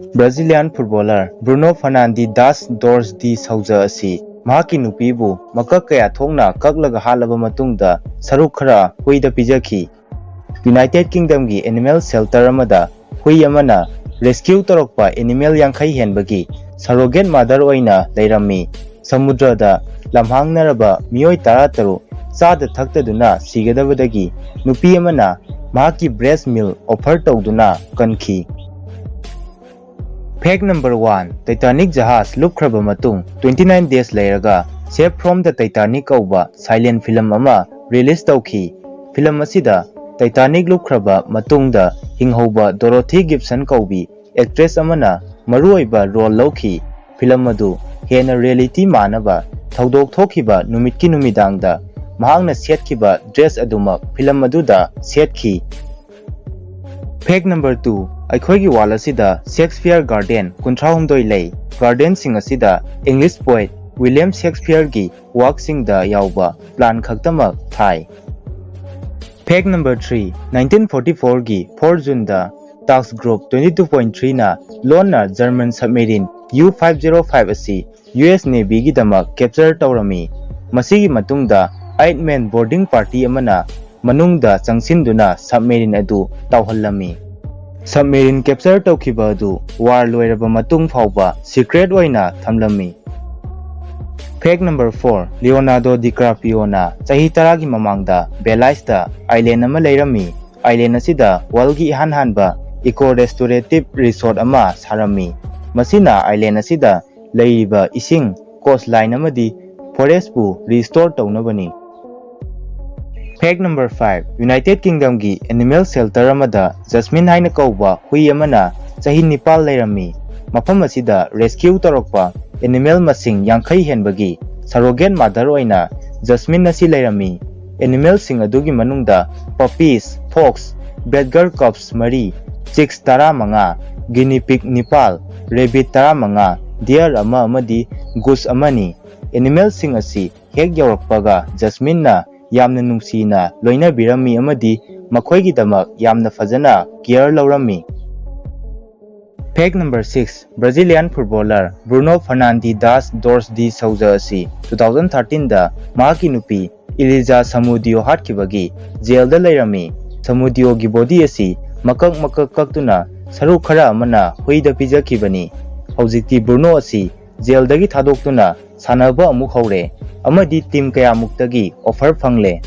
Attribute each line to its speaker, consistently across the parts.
Speaker 1: Brazilian footballer Bruno das Dors de Souza asi mahaki nupibu makak kaya thongna kaklaga halaba matungda saruk khara huida pijaki. United Kingdom gi animal shelter amada hui amana rescue torokpa animal yankhai henbagi surrogate mother oina leirami. Samudrada lamhangnaraba miyoi tarataru sada thaktaduna sigadabadagi nupi amana mahaki breast milk offer tawduna kankhi. Fact number 1. Titanic jahaz lupkraba matung 29 days lairaga Saved from the Titanic kauba silent film ama release tawki. Film asida Titanic lupkraba matungda hinghoba Dorothy Gibson kaubi actress amana maruoiba role lawki. Film adu hena reality manaba thaudok thokiba numitki numidangda mahangna setkiba dress aduma film aduda setki. Fact number 2. Aikhoigi wall asida Shakespeare Garden kunthahumdoi lei. Garden sing asida English poet William Shakespeare gi work sing da yauba plan khaktamak thai. Fact number 3. 1944 gi 4 June da Task Group 22.3 na lona German submarine U-505 asi US Navy gi damak capture tawrami. Masigi matungda 8-man boarding party amana manungda changsinduna submarine adu tawhallami. Submarine capture tawkiba adu war loiraba matung phawba secret oina thamlami. Fact number 4. Leonardo DiCaprio na chahi taragi mamangda Belize da island ama leirami. Island asida world gi hanhanba eco restorative resort ama sarami. Masina island asida leiriba ising coastline amadi forest bu restore tawnabani. Fact number 5. United Kingdom gi animal shelter amada Jasmine haina kauba hui amana chahi Nepal leirami. Mafam asida rescue torokpa animal masing yankhai henbagi surrogate mother oina Jasmine asi leirami. Animal sing adugi manungda puppies, fox, bedgar cubs mari, chicks 15, guinea pig Nepal, rabbit 15, deer ama amadi goose amani. Animal sing asi hek yaurokpaga Jasmine na yamna nungsina loina birami amadi makhoigi damak yamna fajana care laurami. Fact number 6. Brazilian footballer Bruno das Dors de Souza asi 2013 da mahaki nupi Eliza Samudio hatkibagi jail da leirami. Samudio gi body asi makak kaktuna saru khara amana huida pijakibani. Hojikti Bruno asi jail dagi thadoktuna sanaba amuk hore amadi team kaya muktagi offer phangle.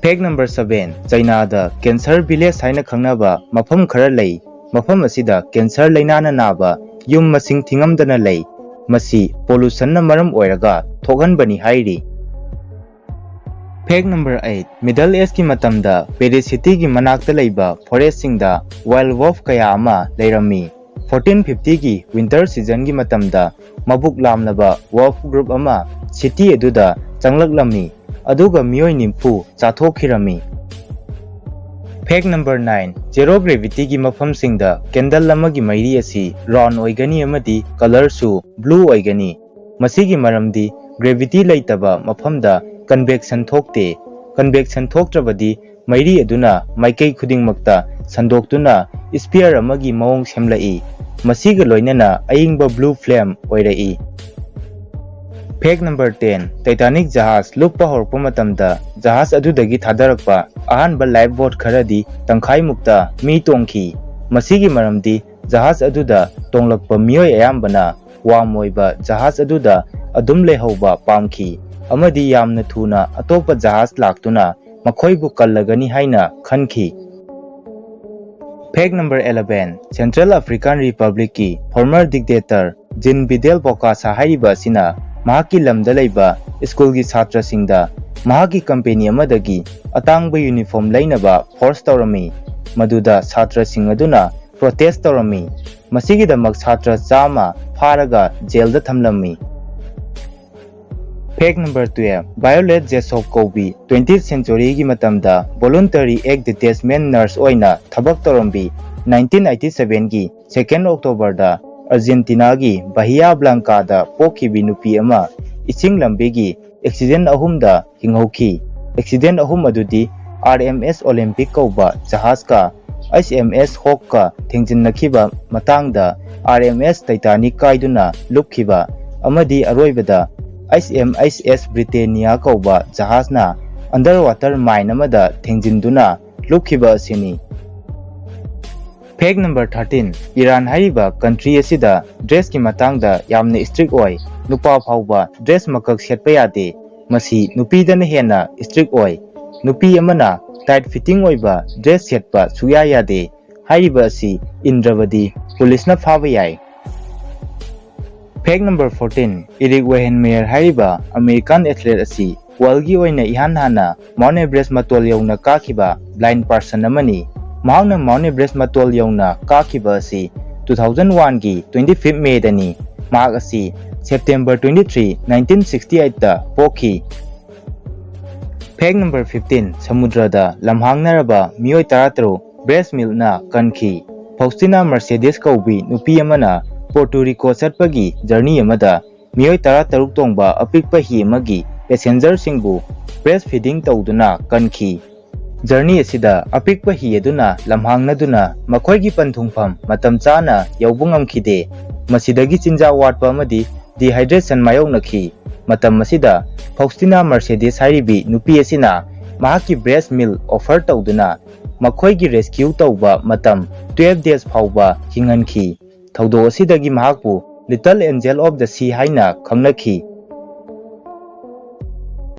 Speaker 1: Fact number 7. China da cancer village haina khangnaba mafam khara lei. Mafam asida cancer lainana naba yum masing thingamdana lei. Masi pollution na maram oiraga thoganbani hairi. Fact number 8. Middle age ki matamda Paris city gi manakta leiba forest singda wild wolf kaya ama leirami. 1450 gi winter season gi matamda mabuk lamlaba wolf group ama city eduda changlaklammi aduga miyoi nimfu chathokirami. Fact number 9. Zero gravity gi mafam singda candle amagi mairi asi round oigani amadi color su blue oigani. Masigi maramdi gravity leitaba mafamda convection thokte. Convection thoktrabadi mairi aduna maikei khudingmakta sandoktuna sphere amagi maung semlai. Masiga loinana ayingba blue flame oirai. Fact number 10. Titanic jahaz luppa horpa matamda jahaz adudagi thadarakpa ahanba lifeboat kharadi tangkhai mukta mi tongki. Masigi maramdi jahaz aduda tonglakpa miyoi ayambana wamoiba jahaz aduda adum lehauba pamki amadi yamna thuna atopa jahaz laktuna makhoibu kallagani haina khanki. Fact number 11. Central African Republic ki former dictator Jean Fidel Bokassa haiba asina mahaki lamda leiba school gi chhatra singda mahaki company amadagi atangba uniform lainaba force tawrami. Maduda chhatra sing aduna protest tawrami. Masigi damak chhatra chama pharaga jail da thamlami. Fact number 12. Violet Jessop Kobi 20th century gi matamda voluntary act detachment nurse oina thabak tawrambi. 1987 gi 2nd October da Argentina gi Bahia Blanca da kankhibi Nupi ama ising lambe gi accident ahum da hinghauki. Accident ahum adudi RMS Olympic kauba jahaz ka HMS Hawk thengjinnakhiba matangda RMS Titanic kaiduna lupkhiba amadi aroibada HMS Britannia kauba jahazna underwater mine amada thengjinduna lupkhiba asini. Fact number 13. Iran hariba country asida dress ki matangda yamna strict oi nupa phauba dress makak setpa yade masi nupi dana hena strict oi nupi amana tight fitting oiba dress setpa suya yade hariba asi Indravadi police na phaba yai. Fact number 14. Eric Weihenmayer hariba American athlete asi world gi oina ihan hana Mount Everest matol yauna kakhiba blind person amani. Mahakna Mount Everest matol yauna kakhiba asi 2001 gi 25 May dani. Mahak asi September 23, 1968 da pokhi. Fact number 15. Samudrada lamhangnaraba miyoi tarataro breast milk na kankhi. Faustina Mercedes kaubi nupi amana Puerto Rico satpagi journey amada miyoi tarataruk tongba apikpa hi amagi passenger singbu breastfeeding twduna kankhi. Journey asida apikpa hi aduna lamhangnaduna makhoigi panthungpham matam chana yaubu ngamkhide masidagi chinja watpa amadi dehydration mayognakhi. Matam asida Faustina Mercedes haribi nupi asina mahaki breast milk offer twduna makhoigi rescue tawba matam 12 days phauba hingankhi. Thaudo asidagi mahakpu Little Angel of the Sea haina khangnakhi.